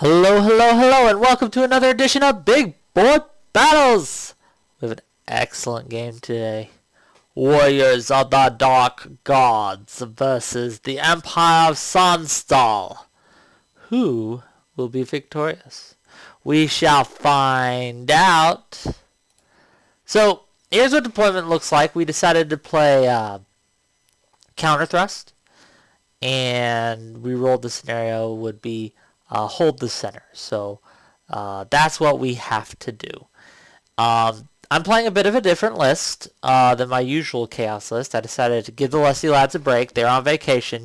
Hello, hello, hello, and welcome to another edition of Big Boy Battles! We have an excellent game today. Warriors of the Dark Gods versus the Empire of Sonnstahl. Who will be victorious? We shall find out. So, here's what deployment looks like. We decided to play counter thrust, and we rolled the scenario would be hold the center. So that's what we have to do. I'm playing a bit of a different list than my usual chaos list. I decided to give the Lusty lads a break. They're on vacation,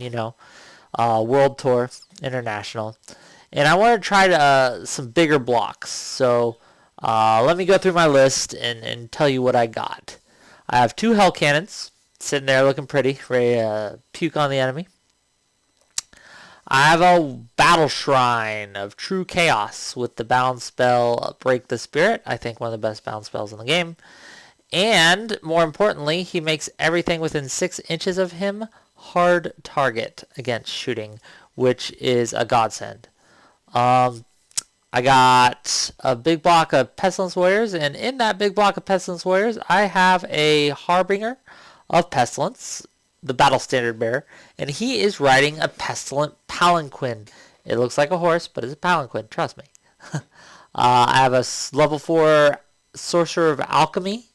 world tour, international, and I want to try some bigger blocks. So let me go through my list and tell you what I got. I have 2 hell cannons sitting there looking pretty, ready to puke on the enemy. I have a Battle Shrine of True Chaos with the bound spell Break the Spirit. I think one of the best bound spells in the game. And, more importantly, he makes everything within 6 inches of him hard target against shooting, which is a godsend. I got a big block of Pestilence Warriors, and in that big block of Pestilence Warriors, I have a Harbinger of Pestilence, the battle standard bearer, and he is riding a pestilent palanquin. It looks like a horse, but it's a palanquin, trust me. I have a level 4 sorcerer of alchemy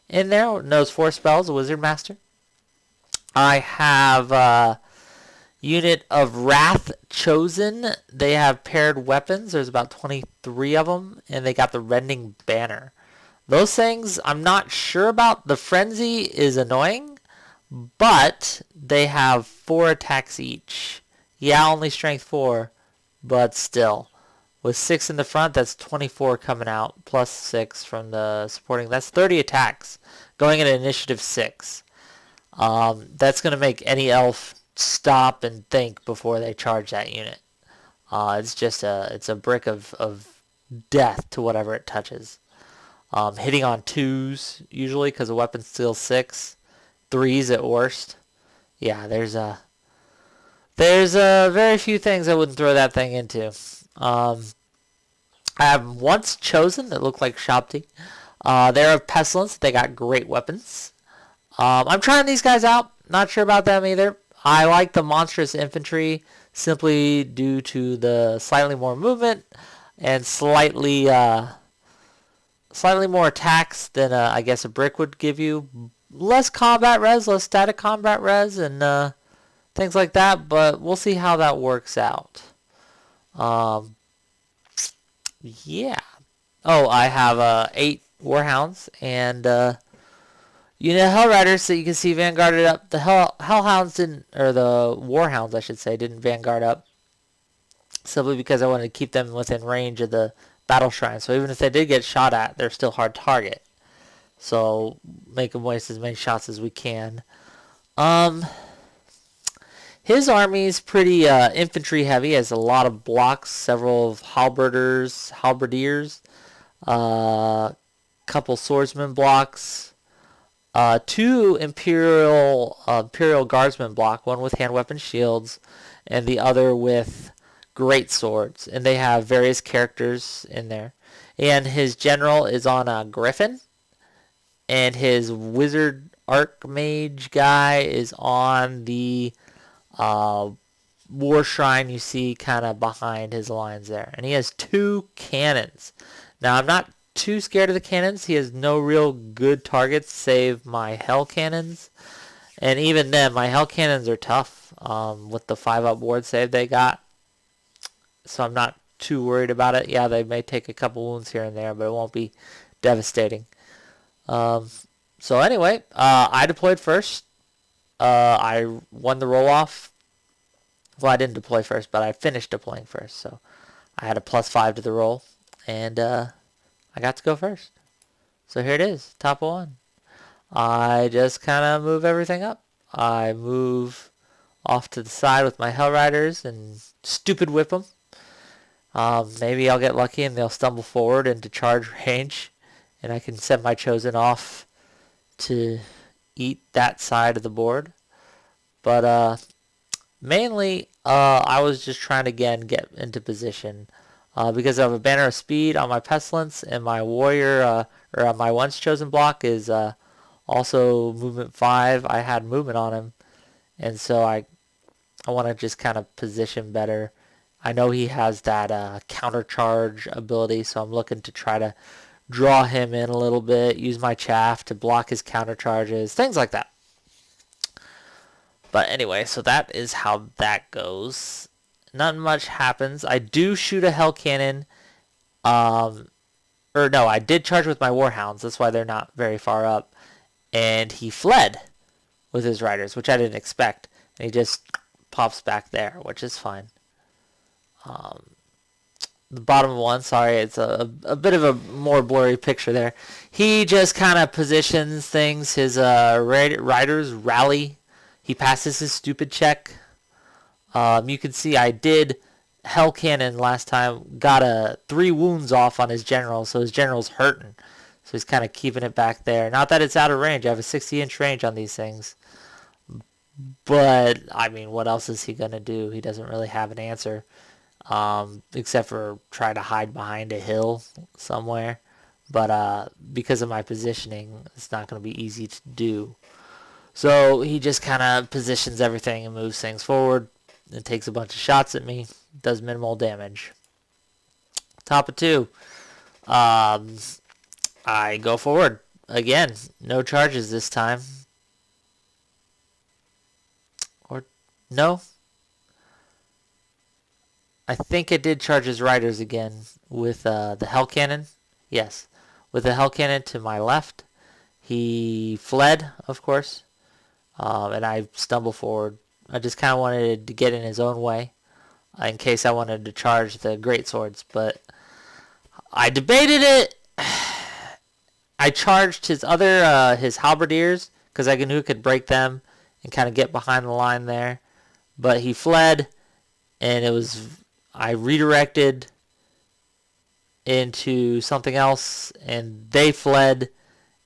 in there, knows 4 spells, a wizard master. I have a unit of wrath chosen. They have paired weapons. There's about 23 of them, and they got the rending banner. Those things I'm not sure about. The frenzy is annoying, but they have 4 attacks each. Yeah, only strength 4, but still. With 6 in the front, that's 24 coming out, plus 6 from the supporting. That's 30 attacks going at initiative 6. That's going to make any elf stop and think before they charge that unit. It's a brick of death to whatever it touches. Hitting on 2s, usually, because the weapon's still 6. 3s at worst. Yeah, there's very few things I wouldn't throw that thing into. I have once chosen that look like Shabti. They're of Pestilence. They got great weapons. I'm trying these guys out. Not sure about them either. I like the monstrous infantry simply due to the slightly more movement and slightly more attacks than I guess a brick would give you. Less combat res, less static combat res, and things like that, but we'll see how that works out. Yeah. Oh, I have 8 Warhounds and Hell Riders, so you can see vanguarded up. The Hellhounds didn't, or the Warhounds, I should say, didn't vanguard up, simply because I wanted to keep them within range of the Battle Shrine. So even if they did get shot at, they're still hard target. So make them waste as many shots as we can. His army is pretty infantry heavy. Has a lot of blocks, several of halberdiers, couple swordsman blocks, 2 imperial guardsmen block, one with hand weapon shields, and the other with great swords. And they have various characters in there. And his general is on a griffin. And his wizard archmage guy is on the war shrine you see kind of behind his lines there. And he has 2 cannons. Now, I'm not too scared of the cannons. He has no real good targets save my hell cannons. And even then, my hell cannons are tough with the 5-up ward save they got. So I'm not too worried about it. Yeah, they may take a couple wounds here and there, but it won't be devastating. So anyway, I deployed first. I won the roll-off. Well, I didn't deploy first, but I finished deploying first. So I had a +5 to the roll, and I got to go first. So here it is, top 1. I just kind of move everything up. I move off to the side with my Hell Riders and stupid whip them. Maybe I'll get lucky and they'll stumble forward into charge range, and I can send my chosen off to eat that side of the board. But mainly I was just trying to again get into position. Because I have a banner of speed on my pestilence, and my warrior, or my once chosen block is also movement 5. I had movement on him, and so I want to just kind of position better. I know he has that counter charge ability, so I'm looking to try to draw him in a little bit, use my chaff to block his counter charges, things like that. But anyway, so that is how that goes. Not much happens. I do shoot a hell cannon. Or no, I did charge with my warhounds. That's why they're not very far up. And he fled with his riders, which I didn't expect. And he just pops back there, which is fine. The bottom one, sorry, it's a bit of a more blurry picture there. He just kind of positions things. His riders rally. He passes his stupid check. You can see I did hell cannon last time. Got 3 wounds off on his general, so his general's hurting. So he's kind of keeping it back there. Not that it's out of range. I have a 60-inch range on these things. But, I mean, what else is he going to do? He doesn't really have an answer. Except for try to hide behind a hill somewhere. But because of my positioning, it's not going to be easy to do. So he just kind of positions everything and moves things forward. It takes a bunch of shots at me. Does minimal damage. Top of 2. I go forward. Again, no charges this time. Or, no? I think I did charge his riders again with the hell cannon. Yes. With the hell cannon to my left. He fled, of course. And I stumble forward. I just kind of wanted to get in his own way in case I wanted to charge the great swords, but I debated it. I charged his his halberdiers because I knew I could break them and kind of get behind the line there, but he fled, and I redirected into something else, and they fled,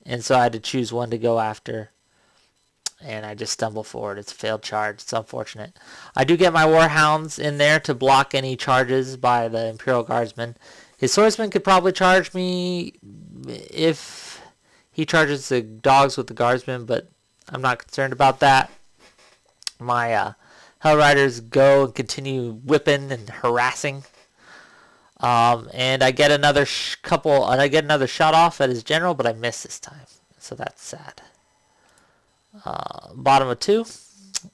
and so I had to choose one to go after. And I just stumble forward. It's a failed charge. It's unfortunate. I do get my warhounds in there to block any charges by the Imperial Guardsmen. His swordsman could probably charge me if he charges the dogs with the guardsmen, but I'm not concerned about that. My Hell Riders go and continue whipping and harassing. And I get another I get another shot off at his general, but I miss this time. So that's sad. Bottom of 2,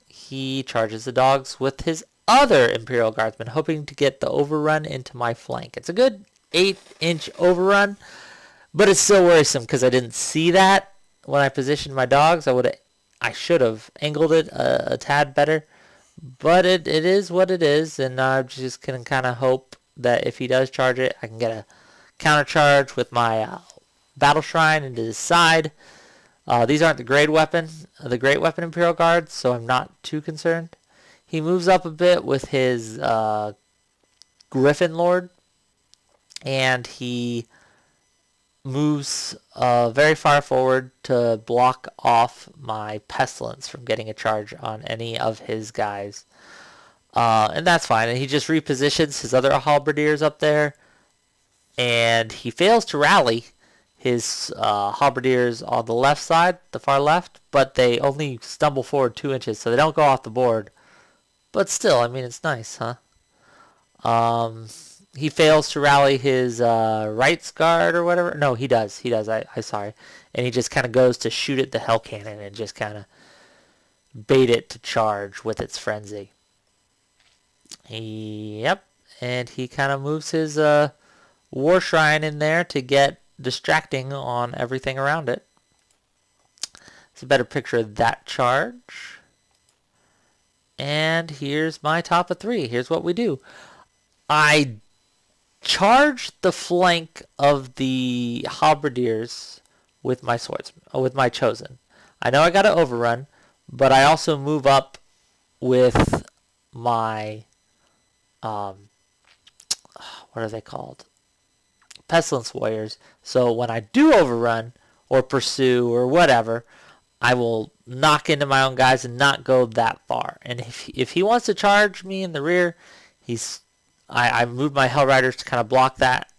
he charges the dogs with his other Imperial Guardsman, hoping to get the overrun into my flank. It's a good 8-inch overrun, but it's still worrisome because I didn't see that when I positioned my dogs. I should have angled it a tad better, but it is what it is, and I'm just gonna kind of hope that if he does charge it, I can get a counter charge with my battle shrine into his side. These aren't the great weapon Imperial Guards, so I'm not too concerned. He moves up a bit with his Griffin Lord, and he moves very far forward to block off my Pestilence from getting a charge on any of his guys. And that's fine. And he just repositions his other halberdiers up there, and he fails to rally his halberdiers on the left side, the far left, but they only stumble forward 2 inches, so they don't go off the board. But still, I mean, it's nice, huh? He fails to rally his Rights Guard or whatever. No, he does. I'm sorry. And he just kind of goes to shoot at the Hell Cannon and just kind of bait it to charge with its frenzy. Yep. And he kind of moves his War Shrine in there to get distracting on everything around it. It's a better picture of that charge. And here's my top of 3. Here's what we do. I charge the flank of the halberdiers with my with my chosen. I know I got to overrun, but I also move up with my what are they called? Pestilence Warriors. So when I do overrun or pursue or whatever, I will knock into my own guys and not go that far. And if he wants to charge me in the rear, I move my Hell Riders to kind of block that.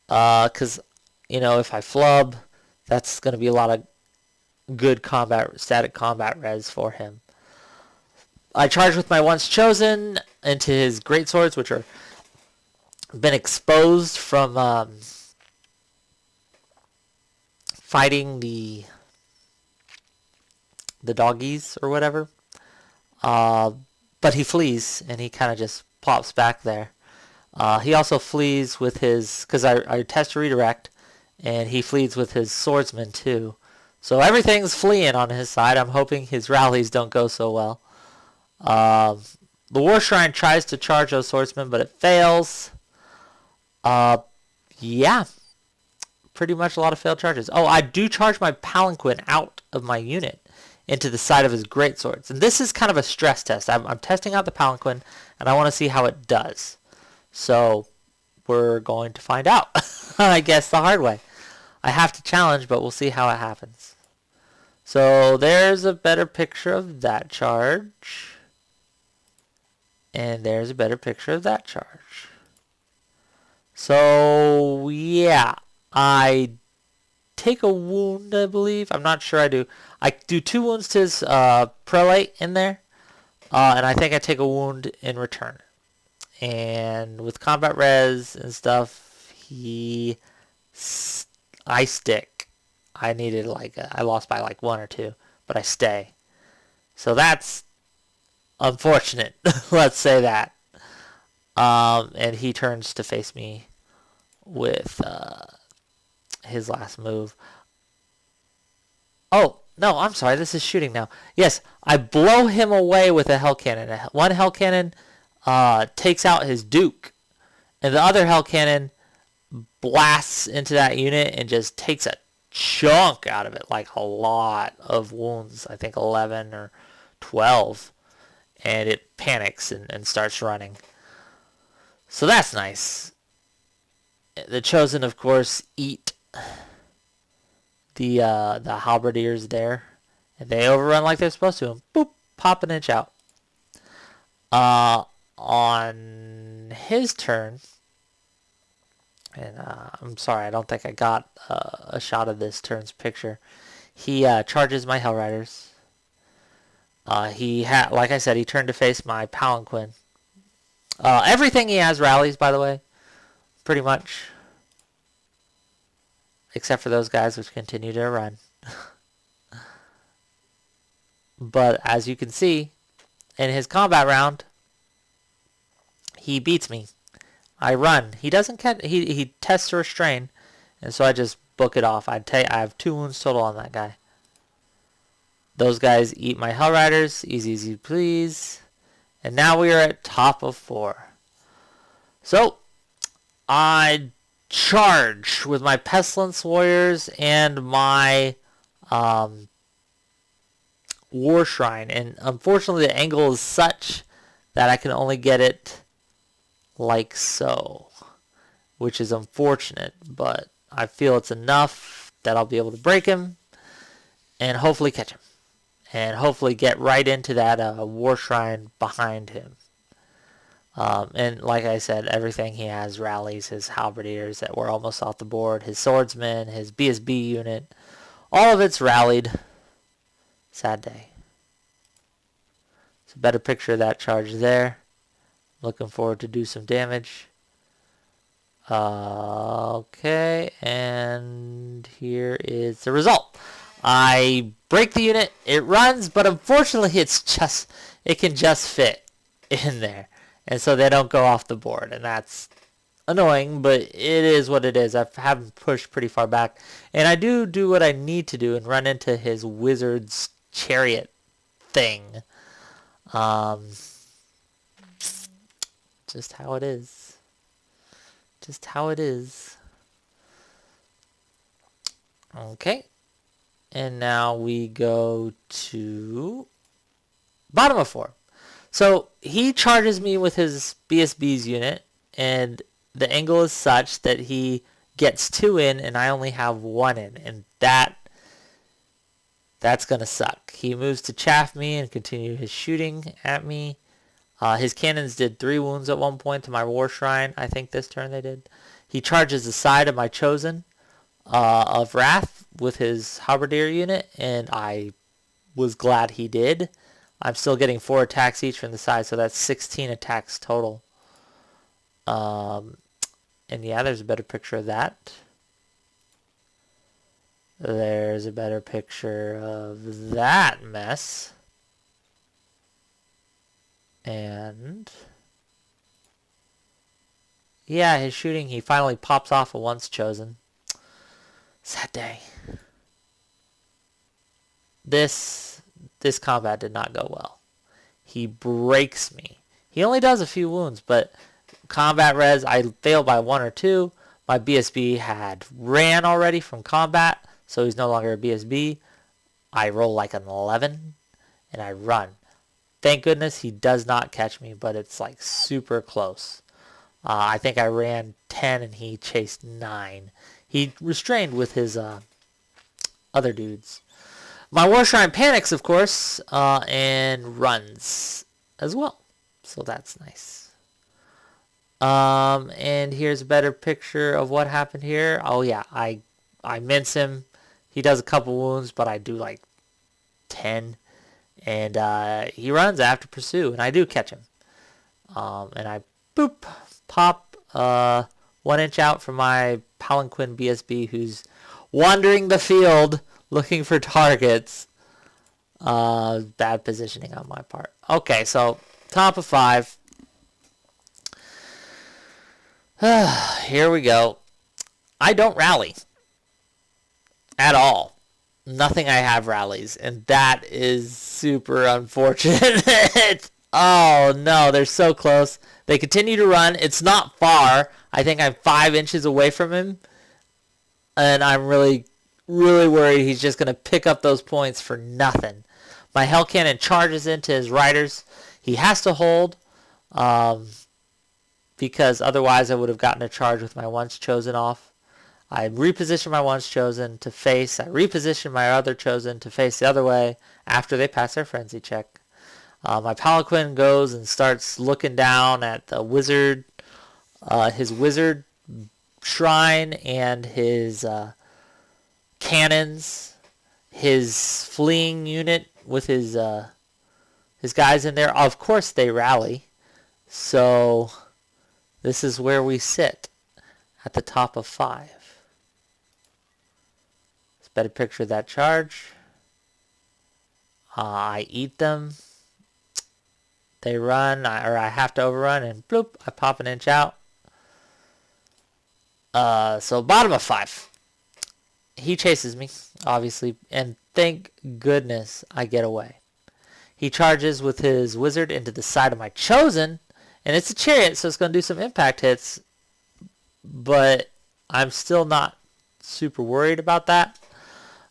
Because, if I flub, that's going to be a lot of good static combat res for him. I charge with my Once Chosen into his greatswords, which are been exposed from fighting the doggies or whatever. But he flees, and he kind of just plops back there. He also flees with his, because I test a redirect, and he flees with his swordsman too. So everything's fleeing on his side. I'm hoping his rallies don't go so well. The War Shrine tries to charge those swordsmen, but it fails. Yeah. Pretty much a lot of failed charges. Oh, I do charge my palanquin out of my unit into the side of his greatswords. And this is kind of a stress test. I'm testing out the palanquin, and I want to see how it does. So we're going to find out, I guess, the hard way. I have to challenge, but we'll see how it happens. So there's a better picture of that charge. And there's a better picture of that charge. So, yeah. I take a wound, I believe. I'm not sure I do. I do 2 wounds to his prelate in there. And I think I take a wound in return. And with combat res and stuff, I stick. I needed I lost by 1 or 2, but I stay. So that's unfortunate. Let's say that. And he turns to face me with his last move. Oh, no, I'm sorry. This is shooting now. Yes, I blow him away with a hell cannon. One hell cannon takes out his duke, and the other hell cannon blasts into that unit and just takes a chunk out of it, like a lot of wounds. I think 11 or 12. And it panics and starts running. So that's nice. The Chosen, of course, eat the halberdiers there. And they overrun like they're supposed to. And boop, pop an inch out. On his turn, and I'm sorry, I don't think I got a shot of this turn's picture. He charges my Hell Riders. Like I said, he turned to face my palanquin. Everything he has rallies, by the way, pretty much, except for those guys which continue to run. But as you can see, in his combat round, he beats me. I run. He doesn't catch. He tests to restrain, and so I just book it off. I have 2 wounds total on that guy. Those guys eat my Hell Riders. Easy, easy, please. And now we are at top of 4. So, I charge with my Pestilence Warriors and my War Shrine. And unfortunately, the angle is such that I can only get it like so. Which is unfortunate, but I feel it's enough that I'll be able to break him and hopefully catch him. And hopefully get right into that War Shrine behind him. And like I said, everything he has rallies, his halberdiers that were almost off the board, his swordsmen, his BSB unit, all of it's rallied. Sad day. It's a better picture of that charge there. Looking forward to do some damage. Okay, and here is the result. I break the unit, it runs, but unfortunately it can just fit in there. And so they don't go off the board, and that's annoying, but it is what it is. I haven't pushed pretty far back. And I do what I need to do and run into his wizard's chariot thing. Just how it is. Just how it is. Okay. And now we go to bottom of 4. So he charges me with his BSB's unit, and the angle is such that he gets 2 in, and I only have 1 in, and that That's going to suck. He moves to chaff me and continue his shooting at me. His cannons did 3 wounds at one point to my war shrine. I think this turn they did. He charges the side of my chosen of Wrath with his halberdier unit, and I was glad he did. I'm still getting 4 attacks each from the side, so that's 16 attacks total. And yeah, there's a better picture of that. There's a better picture of that mess. And yeah, his shooting, he finally pops off a once chosen. Sad day. This combat did not go well. He breaks me. He only does a few wounds, but combat res, I failed by 1 or 2. My BSB had ran already from combat, so he's no longer a BSB. I roll like an 11, and I run. Thank goodness he does not catch me, but it's like super close. I think I ran 10 and he chased 9. He restrained with his other dudes. My war shrine panics, of course, and runs as well. So that's nice. And here's a better picture of what happened here. Oh yeah, I mince him. He does a couple wounds, but I do like 10. And he runs after pursue, and I do catch him. And I pop 1 inch out from my palanquin BSB, who's wandering the field looking for targets. Bad positioning on my part. Okay, so top of 5. Here we go. I don't rally at all. Nothing I have rallies, and that is super unfortunate. Oh no, they're so close. They continue to run. It's not far. I think I'm 5 inches away from him, and I'm really worried he's just going to pick up those points for nothing. My hell cannon charges into his riders. He has to hold, because otherwise I would have gotten a charge with my once chosen off. I reposition my once chosen to face. I reposition my other chosen to face the other way after they pass their frenzy check. My palanquin goes and starts looking down at the wizard, his wizard shrine and his cannons, his fleeing unit with his guys in there. Of course they rally. So this is where we sit at the top of 5. Better picture of that charge. I eat them. They run, or I have to overrun, and bloop, I pop an inch out. So bottom of 5. He chases me, obviously, and thank goodness I get away. He charges with his wizard into the side of my chosen, and it's a chariot, so it's going to do some impact hits, but I'm still not super worried about that.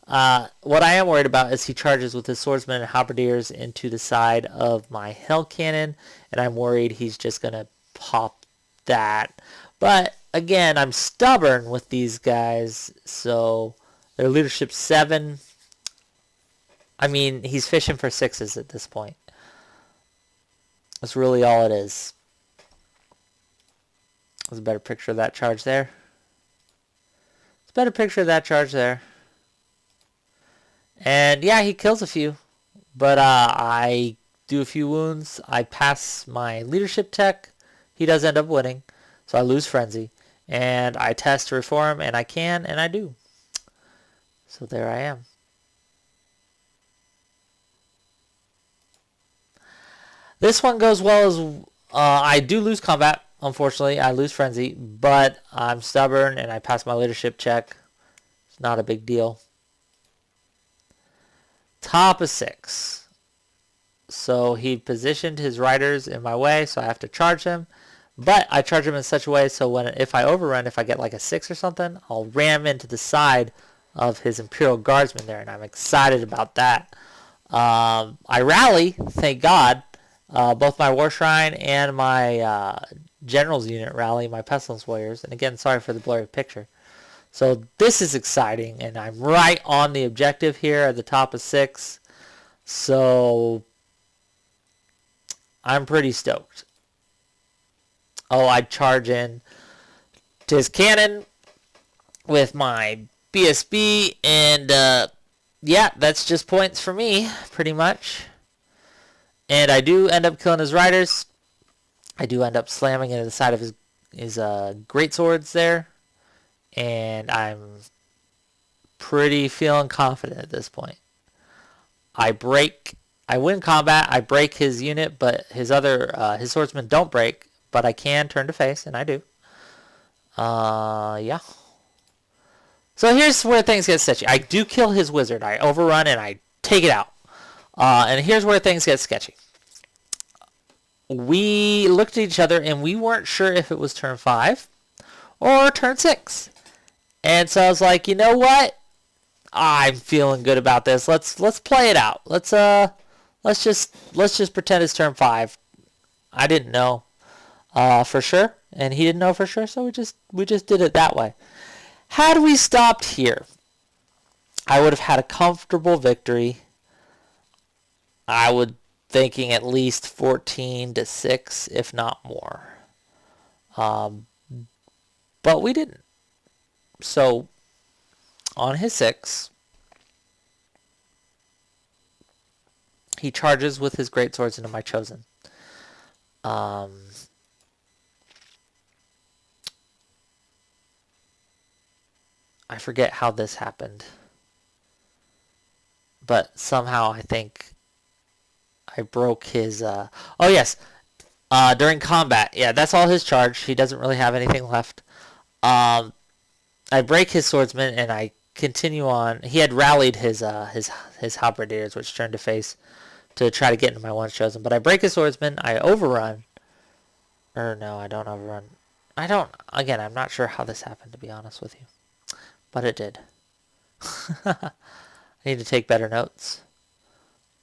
What I am worried about is he charges with his swordsmen and halberdiers into the side of my hell cannon, and I'm worried he's just going to pop that. But again, I'm stubborn with these guys, so their leadership 7. I mean, he's fishing for 6s at this point. That's really all it is. There's a better picture of that charge there. It's a better picture of that charge there. And yeah, he kills a few, but I do a few wounds. I pass my leadership tech. He does end up winning, so I lose frenzy. And I test to reform, and I can, and I do. So there I am. This one goes well as I do lose combat, unfortunately. I lose frenzy, but I'm stubborn, and I pass my leadership check. It's not a big deal. Top of 6. So he positioned his riders in my way, so I have to charge him. But I charge him in such a way so if I overrun, if I get like a 6 or something, I'll ram into the side of his Imperial Guardsmen there, and I'm excited about that. I rally, thank God. Both my War Shrine and my General's unit rally, my Pestilence Warriors. And again, sorry for the blurry picture. So this is exciting, and I'm right on the objective here at the top of 6. So I'm pretty stoked. Oh, I'd charge in to his cannon with my BSB, and yeah, that's just points for me, pretty much. And I do end up killing his riders. I do end up slamming into the side of his greatswords there, and I'm pretty feeling confident at this point. I win combat, I break his unit, but his swordsmen don't break, but I can turn to face, and I do. Yeah. So here's where things get sketchy. I do kill his wizard. I overrun and I take it out. And here's where things get sketchy. We looked at each other and we weren't sure if it was turn 5 or turn 6. And so I was like, you know what? I'm feeling good about this. Let's play it out. Let's just pretend it's turn 5. I didn't know for sure, and he didn't know for sure, so we just did it that way. Had we stopped here, I would have had a comfortable victory. I would thinking at least 14-6, if not more. But we didn't. So on his 6, he charges with his greatswords into my chosen. I forget how this happened, but somehow I think I broke his, oh yes, during combat. Yeah, that's all his charge. He doesn't really have anything left. I break his swordsman and I continue on. He had rallied his halberdiers, which turned to face to try to get into my one chosen. But I break his swordsman. I overrun. Or no, I don't overrun. Again, I'm not sure how this happened, to be honest with you. But it did. I need to take better notes.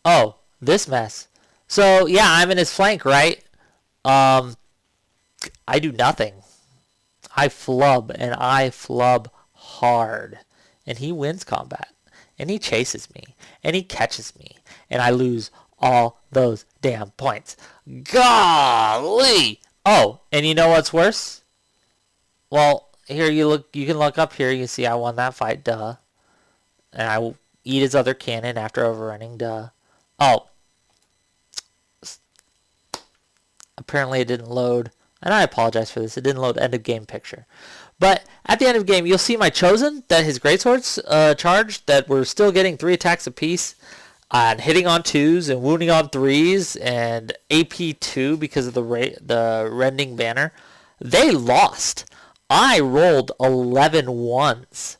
Oh, this mess. So, yeah, I'm in his flank, right? I do nothing. I flub, and I flub hard. And he wins combat. And he chases me. And he catches me. And I lose all those damn points. Golly! Oh, and you know what's worse? Well, here you can look up here, you see I won that fight, duh. And I will eat his other cannon after overrunning, duh. Oh. Apparently it didn't load, and I apologize for this, it didn't load end of game picture. But at the end of the game, you'll see my chosen, that his greatswords charged, that were still getting 3 attacks apiece, and hitting on 2s, and wounding on 3s, and AP 2 because of the rending banner. They lost. I rolled 11 1s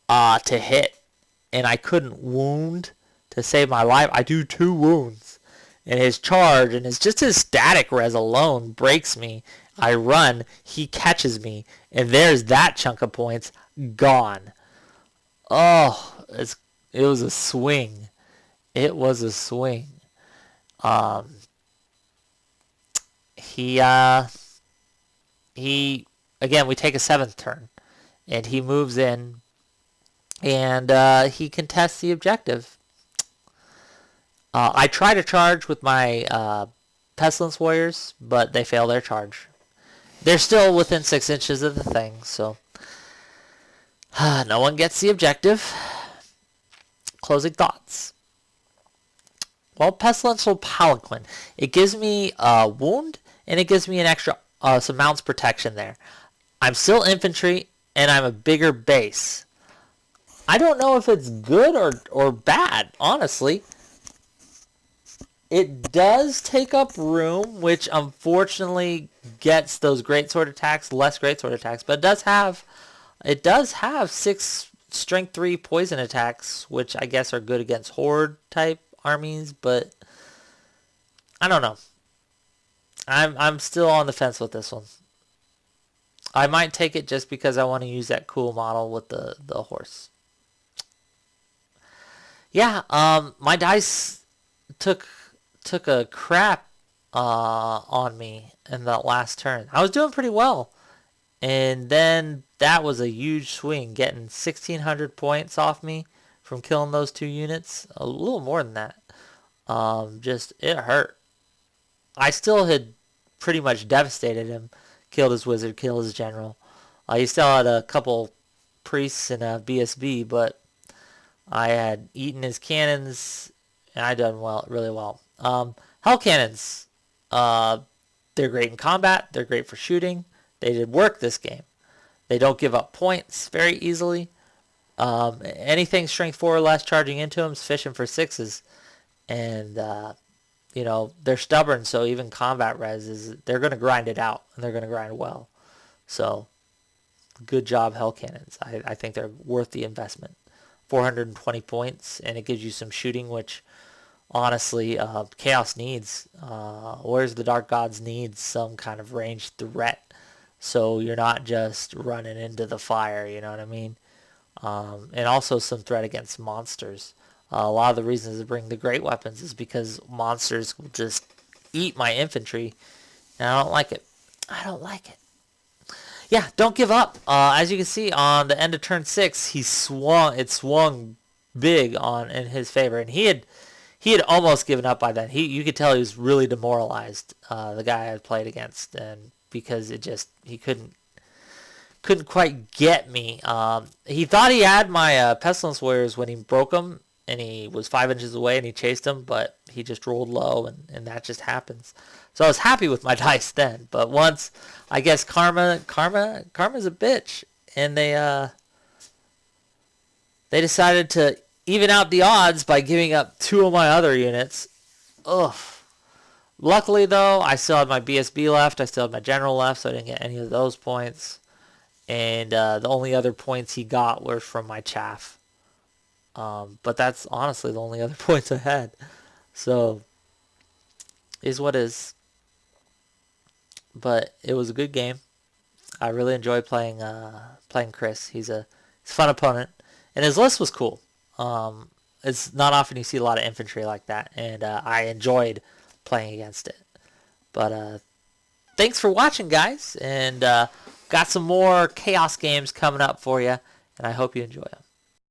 to hit, and I couldn't wound to save my life. I do 2 wounds, and his charge and just his static res alone breaks me. I run, he catches me, and there's that chunk of points gone. Oh, it was a swing. It was a swing. He again, we take a 7th turn, and he moves in, and he contests the objective. I try to charge with my Pestilence Warriors, but they fail their charge. They're still within 6 inches of the thing, so no one gets the objective. Closing thoughts. Well, Pestilential Palanquin. It gives me a wound, and it gives me an extra some mounts protection there. I'm still infantry, and I'm a bigger base. I don't know if it's good or bad, honestly. It does take up room, which unfortunately gets those greatsword attacks, less greatsword attacks, but it does have 6 strength 3 poison attacks, which I guess are good against horde type armies, but I don't know. I'm still on the fence with this one. I might take it just because I want to use that cool model with the horse. Yeah, my dice took a crap on me in that last turn. I was doing pretty well, And then that was a huge swing, getting 1,600 points off me from killing those 2 units. A little more than that. Just, it hurt. I still had pretty much devastated him. Killed his wizard, killed his general. He still had a couple priests and a BSB, but I had eaten his cannons, and I done well, really well. Hell cannons, they're great in combat. They're great for shooting. They did work this game. They don't give up points very easily. Anything strength 4 or less charging into them is fishing for 6s. And, you know, they're stubborn, so even combat res they're going to grind it out, and they're going to grind well. So, good job, Hell Cannons. I think they're worth the investment. 420 points, and it gives you some shooting, which, honestly, Chaos needs. Warriors of the Dark Gods needs some kind of ranged threat. So you're not just running into the fire, you know what I mean? And also some threat against monsters. A lot of the reasons to bring the great weapons is because monsters will just eat my infantry, and I don't like it. I don't like it. Yeah, don't give up. As you can see, on the end of turn 6, it swung big in his favor, and he had almost given up by then. You could tell he was really demoralized, the guy I played against, and because he couldn't quite get me. He thought he had my Pestilence Warriors when he broke them, and he was 5 inches away, and he chased them, but he just rolled low, and that just happens. So I was happy with my dice then, but once, I guess karma's a bitch, and they decided to even out the odds by giving up 2 of my other units. Ugh. Luckily, though, I still had my BSB left. I still had my general left, so I didn't get any of those points. And the only other points he got were from my chaff. But that's honestly the only other points I had. So, is what is. But it was a good game. I really enjoyed playing Chris. He's a fun opponent. And his list was cool. It's not often you see a lot of infantry like that. And I enjoyed playing against it. But thanks for watching, guys, and got some more chaos games coming up for you, and I hope you enjoy them.